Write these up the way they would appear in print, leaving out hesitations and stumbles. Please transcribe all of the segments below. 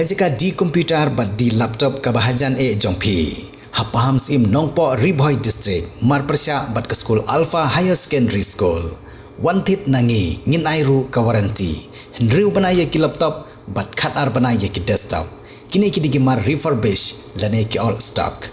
Kajika di komputer bat di laptop kabahajan jongpi. Hapaham sim nongpo Riboy District marpersya bat ke school Alpha Higher Secondary School. Wantit nangi ngin airu kawaranti. Hendriu banaya ki laptop bat khatar banaya ki desktop. Kini ki mar refurbish lane ki all stock.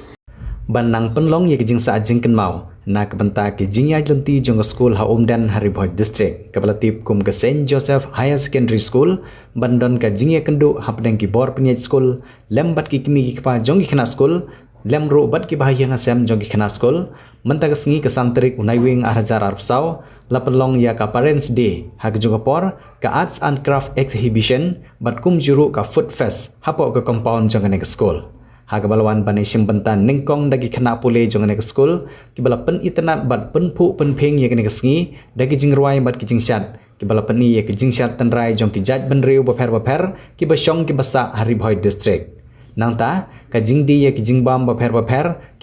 Banang penlong ye kijing sa ajing ken mau. Na kebenta ki jingya lenti jong school ha umdan Riboy District kabalatip kum ke Saint Joseph Higher Secondary School bandon ka jingya kendu hapdeng ki bor penyaj school lembat ki kimi ki pa jong ki khana school lemru bat ki bahaya ngasem jong ki khana school menta kesngi ke santrik unaiwing arhajar arpsau lapelong ya ka parents day ha ke jong por ka arts and craft exhibition bat kum juru ka food fest hapo ke compound jong ke school. Hagabalawan banishim bentan ningkong dagi kena pule jong nek school kibala pen internet bat pen pu pen peng ye nek sngi dagi jingruai bat kijing shat kibala pen ni ye kijing shat tenrai jong ki jaj benriu baper kibasong kibasa Riboy District nangta ka jingdi ye kijing bam baper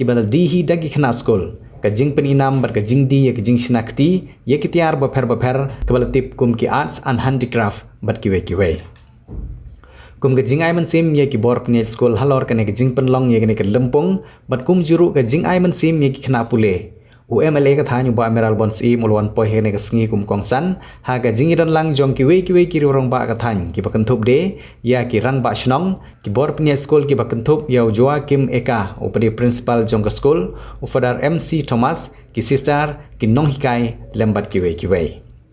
kibala dihi dagi kena school ka jing peninam bat ka jingdi ye kijing snakti ye kitiar baper kibala tip kum ki arts and handicraft bat kiwe kum ke jing ai man sim ye ki bor pne school halor kane ke jing penlong ye kane ke lempung bat kum juru ke jing ai man sim ye ki khna pule UMLA ka thanyu ba meral bon si mulwan po he ne ke sngi kum kongsan ha ka jing ron lang jong ki we ki rong ba ka thany ki bakan thup de ya ki ran ba shnong ki bor pne school ki bakan thup ya joa kim eka upadi principal jong ka school ufadar MC Thomas ki sister ki nong hikai lembat ki we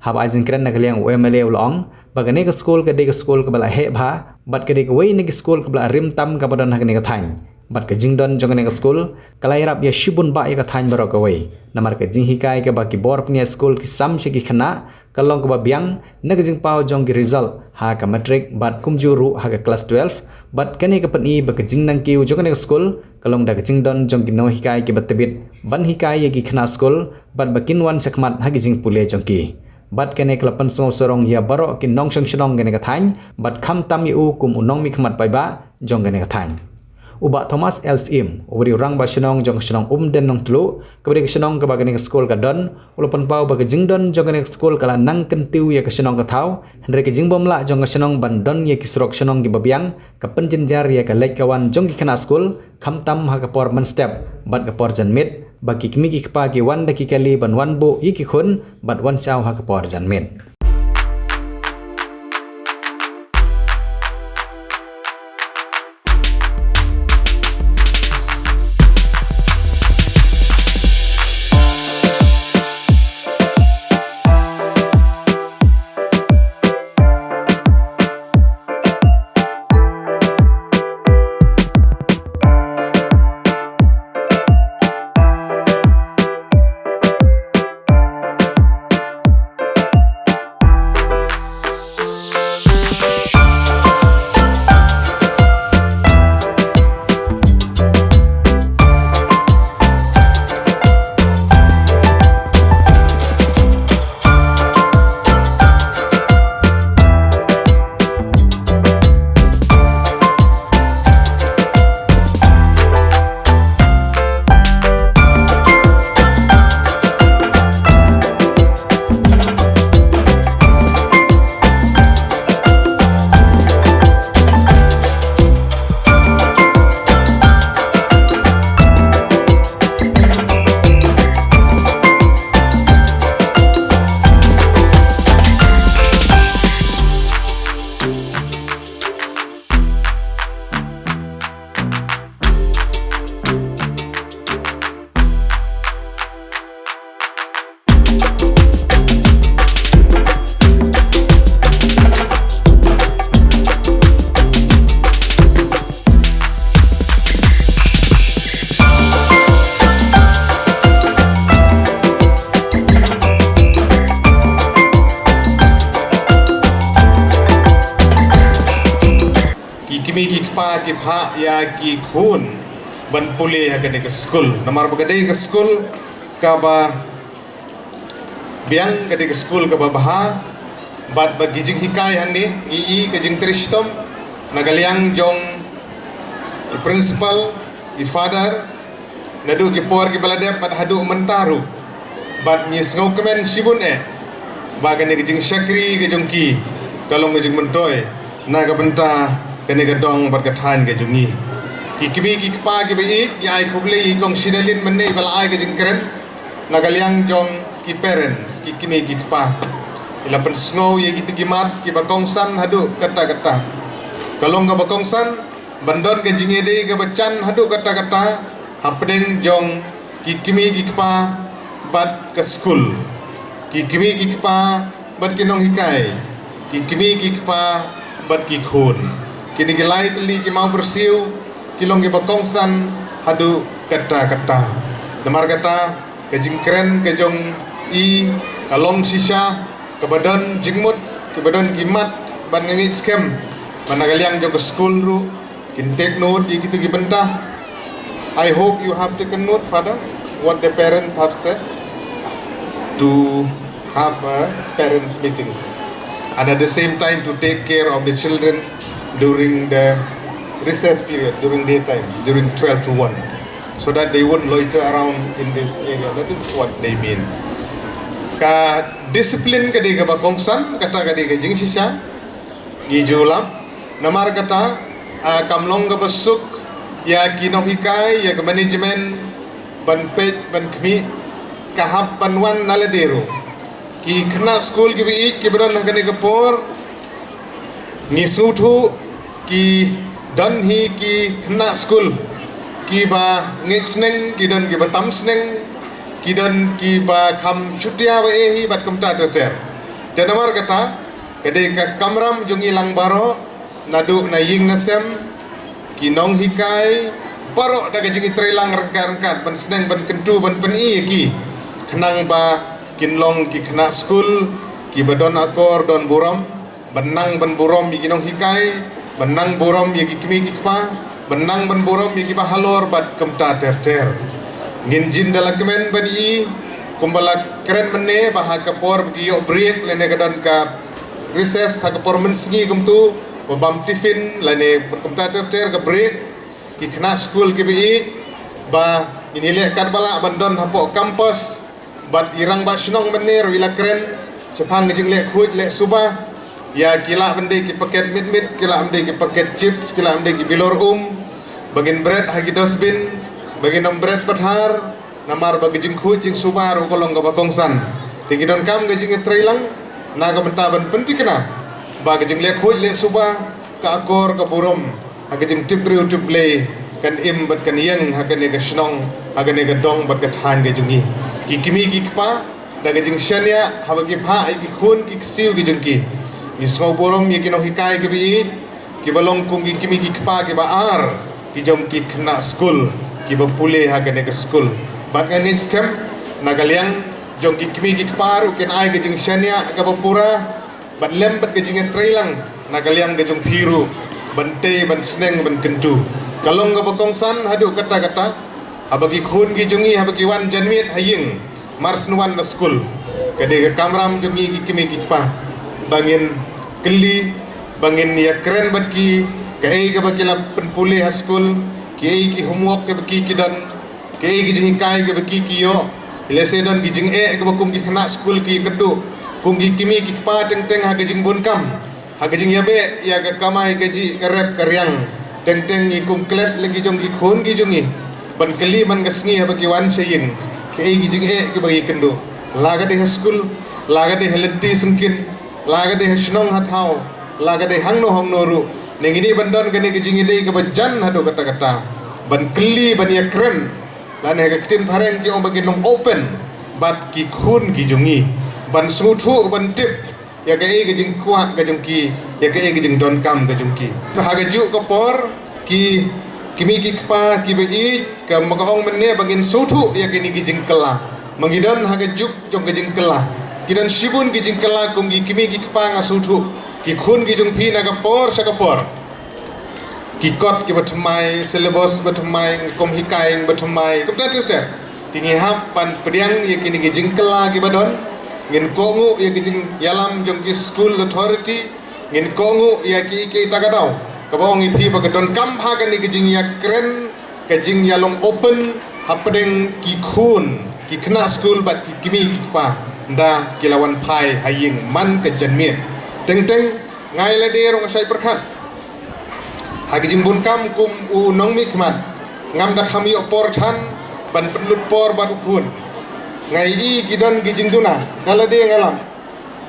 hab ajin kran na kaliang UMLA ulong bagane ke school ke de ke school ke bala he bha bat ke de ke wei ne ke school ke bala rim tam ka badon ha ne ka thany bat ke jingdon jong ne ke school kalai rap ya shibun ba ya ka thany baro ka wei namar ke jing hikai ke ba ki bor pnia school ki sam she ki khana kalong ke ba biang ne ke jing pau jong ki result ha ka matric bat kum juru ha ka class 12 bat ke ne ke pani ba ke jing nang ki jong ne ke school kalong da ke jingdon jong ki no hikai ke batbit ban hikai ye ki khana school bat bakin wan sakmat ha ki jing pule jong ki bat kene kelapan sorong ya baro ki nong shong gene ka thany bat kham tam yu kum unong mi khmat pai ba jong gene ka thany uba Thomas Elsim ubri rang ba shnong jong shnong den nong tlu kabri shnong ka ba gene school ka don ulopon pau ba jingdon jong gene school kala nang kentiu ya ka shnong ka thau hendre ki jingbom la jong shnong ban don ya ki srok shnong gi babiang ka penjinjar ya ka lek kawan jong ki khana school kham tam ha ka por man step bat ka por jan mit bagi kimi ki kpa ki wan da ki kali ban wan bu yiki khun bat wan chau ha ka por jan men kimi ki kpa ki pha ya ki khun ban pule ha ke school namar bagade ke school ka ba biang ke school ka ba baha bat bagi jing hikai hang ni ke jing tristom nagaliang jong principal father nadu ki por ki balade pat hadu mentaru bat nyis ngau kemen sibun bagane ke jing syakri ke jong ki kalong ke jing mentoy na ka benta kene gadong berkatan ke jungi ki kimi ki pa ki bi ki ai khuble i kong sinalin menne bal ai ke jingkren nagaliang jong ki parents ki kimi ki pa ila pen snow ye gitu gimat ki bakongsan hadu kata-kata kalong ga bakongsan bandon ke jingede ke bacan hadu kata-kata hapdeng jong ki kimi ki pa bat ke school ki kimi ki pa bat ki nong hikai ki kimi ki pa bat ki khun kini gilai teli ki mau bersiu kilong ki bakongsan hadu kata-kata demar kata ke jingkren ke jong i kalong sisa ke badan jingmut ke badan gimat ban ngangit scam managaliang jong ke school ru kin take note di gitu gibentah. I hope you have taken note, Father, what the parents have said to have a parents meeting and at the same time to take care of the children during the recess period, during daytime, during 12 to 1, so that they wouldn't loiter around in this area. That is what they mean. Ka disiplin ka di ka bakongsan kata ka di ka jing sisa gijulam namar kata kamlong ka besuk ya kinohikai ya ke manajemen ban pej ban kmi kahap banwan naladero ki kena school ki bi ki beron ka ni kapor ngisutu ki dan hi ki kena school ki ba ngitsneng ki dan ki batam sneng kidan ki ba kham chutia wa ehi bat kumta ter tenamar kata kade ka kamram jungi lang baro nadu na ying nasem ki nong hikai baro daga jungi trelang rengkat ban seneng ban kentu ban peni ki kenang ba kinlong ki kena school ki badon akor don buram benang ban buram ki nong hikai benang buram ki kimi ki pa benang ban buram ki ba halor bat kumta ter nginjin dalam kemen bani kumbala keren mene bah kapor giyo break lene kadon ka recess ha kapor mensengi kumtu bam tiffin lene komputer ter ka break ki kena school ki bi ba inile kat bala bandon hapo campus bat irang ba snong mene wila keren sepang jing le khuj le subah ya kila bende ki paket mit kila bende ki paket chips kila bende ki bilor bagin bread hagi dosbin bagi nom bread pathar namar bagi jing khuj jing subar kolong ka bakongsan tinggi don kam ga jing trailang na ga bentaban pentikna bagi jing le khuj le suba ka akor ka burum aga jing tipriu tiple kan im bat kan yang aga ne ga snong aga ne ga dong bat ka than ga jungi ki kimi ki pa daga jing shania habagi pha ai ki khun ki siu ki jing ki isau burum ye ki no hikai ki bi ki balong kung ki kimi ki pa ki ba ar ki jom ki kena school ki bapule ha ke school bat ngin scam nagaliang jong ki kimi ki paru ken ai ke jing shania ka bapura bat lem bat ke jing trailang nagaliang ke jong piru bante ban sneng ban kentu kalong ga bakongsan hadu kata-kata abagi khun ki jongi abagi wan janmit haying mars nuan na school kade kamram jongi ki kimi ki pa bangin keli bangin ya keren bat ki kai ga bakila penpule ha school ki ki homework ke baki ki dan ki jing kai ke baki ki yo lese dan ki jing ke bakum ki khana school ki kedu kum ki kimi ki pa teng teng ha ke jing bun kam ha ke jing yabe ya ke kamai ke ji kerep karyang teng teng ki kum klet lagi jong ki khun ki jongi ban keli ban gasngi ha baki wan saying ki jing ke bagi kendu laga de school laga de helenti sengkin laga de snong hathau laga de hangno hongno ru nengini bandon kene kijing ide ke bajan hadu kata-kata ban keli ban ya keren lan he ketin pareng ki om bagi nong open bat ki khun ki jungi ban sutu ban tip ya ke kijing kuat ke jungki ya ke kijing don kam ke jungki sahaga ju ko por ki kimi ki pa ki bagi ke magong menne bagin sutu ya ke ni kijing kela mangidon haga juk jong kijing kela kidan sibun kijing kela kum ki kimi ki pa ngasutu ki khun ki jung phi na ka por sa ka por ki kot ki bathmai syllabus bathmai kom hikai bathmai kom ta ta tingi hap pan pediang ye ki ni jing kela ki badon ngin kongu ye ki jing yalam jung ki school authority ngin kongu ye ki tagadau ka bong i phi ba ka don kam pha ka ni ki jing ya kren ka jing yalong open hapdeng ki khun ki khna school bat ki kimi ki pa nda kilawan phai haying man ka janmit teng teng ngai la de rong sai perkhat hagi jing bun kam kum u nong mi kmat ngam da kham yo por than ban penlut por bat ukun ngai i gidon gijing duna ngalade ngalam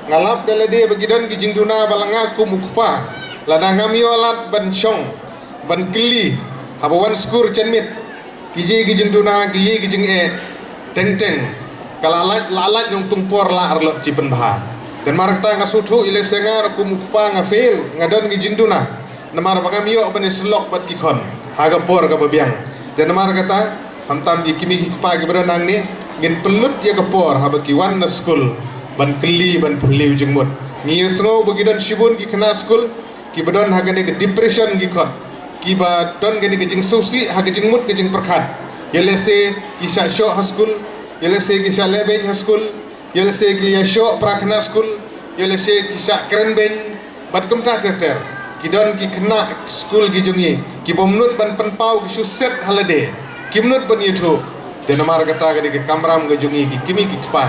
ngalap dalade bagidon gijing duna balanga kum ukpa lada ngam yo lat ban chong ban kili habawan skur chenmit giji gijing duna giji gijing e teng teng kalalat lalat nyong tumpor la arlok cipen bah dan marakta ngasutu ile sengar kum ukpa ngafil ngadon gijing duna namar bagam yo ban slok bat kikon haga por ka babiang dan namar kata hamtam gi kimi gi pa gi berenang ni ngin pelut ya ke por haba ki wan na school ban keli ban peliu jengmut ngi sngo bagidon shibun gi kena school ki bedon haga ne depression gi khot ki ba don gani gi jing susi haga jengmut gi jing perkhat yele se ki sha sho school yele se ki sha lebe school yele se ki ya sho prakna school yele se ki sha kren ben bat kumta ter ki don ki kena school gi jungi ki bomnut ban penpau ki suset holiday ki menut ban YouTube dan namar kata ke kamram ke jungi ki kimi ki pa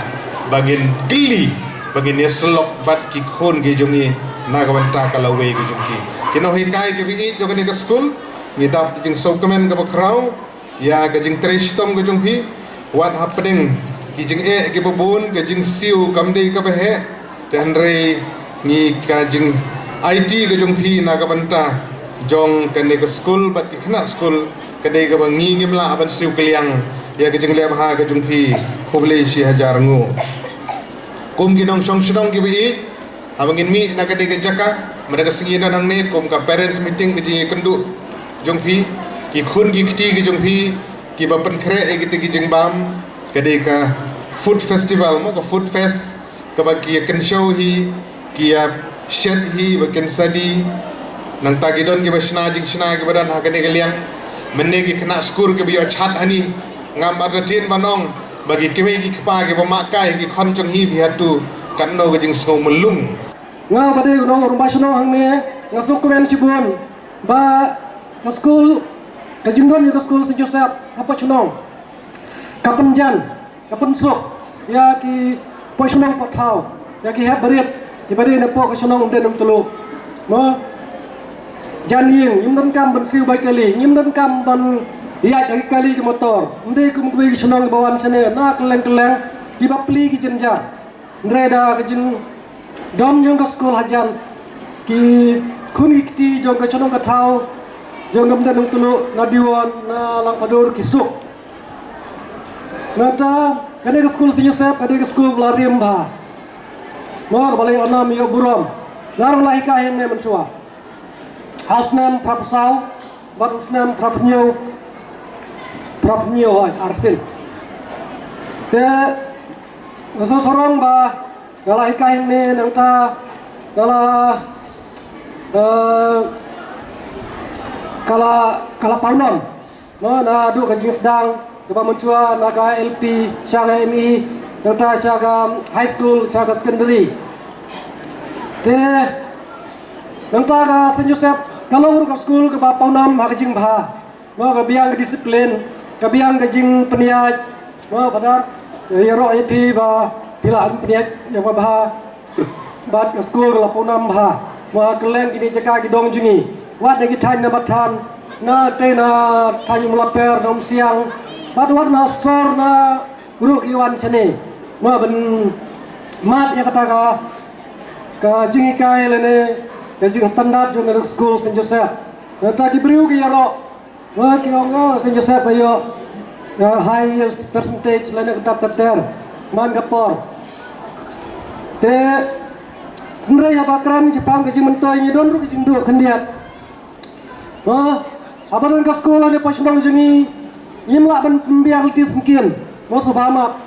bagin geli bagin ya selok bat ki khon ke jungi na gawanta kalawe ke jungi kino hikai ke bi jo ke school ngidap jing sokemen ke bakrau ya ke jing trestom ke jungi what happening ki jing e ke bobun ke jing siu kamde ke behe dan re ni ka jing IT ke jungi na gawanta jong ke school bat ki kena school kedai ke bangi ngimla aban siu keliang ya ke jeng lebha ke jungpi populasi hajar ngu kum ginong song song ki bi abangin mi na kedai ke jaka mereka singi nang ne kum ka parents meeting ke ji kendu jungpi ki khun ki kti ke jungpi ki bapen kre e ki ki jeng bam kedai ka food festival mo ka food fest ka ba ki ken show hi ki ya shed hi ba ken sadi nang tagidon ki basna jing sna ki badan ha kedai ke liang menegi kena skur ke biyo chat hani ngam adatin banong bagi kewe ki kpa ke pemakai ki khon chong hi biatu kanno ke jing sngau melung nga bade no rumba shno hang me ngasuk kwen sibun ba ka school ka jingdon ka school St. Joseph apa chunong kapan jan kapan sok ya ki po chunong po thau ya ki heb bariat ki bade ne po ka chunong den nam tulu mo jan ying yim dan kam ban siu bai kali yim dan kam ban ya dari kali ke motor ndai kum ke gi sunong bawan sene na keleng di bapli ki jenja nreda ke jin dom jong ka school hajan ki khuni kti jong ka sunong ka thau jong gam dan tulu na diwan na lang padur ki suk nata kane ka school St. Joseph kane ka school Blarim ba mo ka balai anam yo burom larang lahi ka hen ne mensua Hausnam Prapsau, Badusnam Prapnyo Arsin. Te ngasau sorong ba dalah hikahin ni nangta dalah kala paunon. No na du kanjing sedang coba mencua naga LP syaga MI nangta syaga high school syaga secondary. Te nangta ka St. Joseph kalau urut school ke bapau nam hakajing bah, mau ke biang ke disiplin, ke biang ke jing peniat, mau pada yaro IP bah pilaan peniat yang bah, bat ke school ke lapau nam bah, mau keleng gini jaga gidong jungi, wat lagi tanya na batan, na tena tanya melaper nom siang, bat wat na sor na urut iwan cene, mau ben mat yang kata ke jingi kai lene. Kajing standar juga dari school St. Joseph. Nanti diberiu ke yaro, wah kira St. Joseph ayo highest percentage lainnya ketap ter, man kapor. Te, kendra ya bakran Jepang kajing mentoy ni don ruk kajing duk kendiat. Wah, apa dengan ke sekolah ni pasang jengi, imlak ban pembiar litis mungkin, mau subhamak,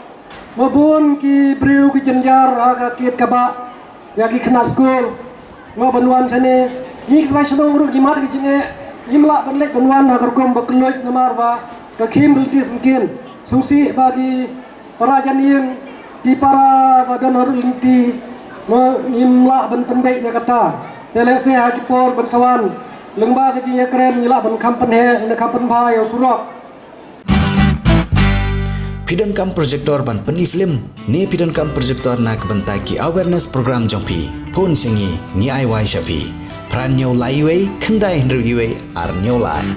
mau bun ki beriu ki jenjar agak kit kabak, ya ki kena school. Mau benuan sana, ni kerajaan urut gimat kecingnya, imlak benlek benuan agar kom berkeluar namar ba, kekim beltis mungkin, susi bagi para janin di para badan urut linti, mau imlak ben pendek ya kata, telese hakipor bensawan, lengba kecingnya keren, imlak ben kampen he, ina kampen ba yang surok. Pidon kam projector ban peni film ni pidon kam projector nak bentai ki awareness program jongpi phone singi ni ai wai shapi Pran nyolai we kendai ndru iwe ar nyolai.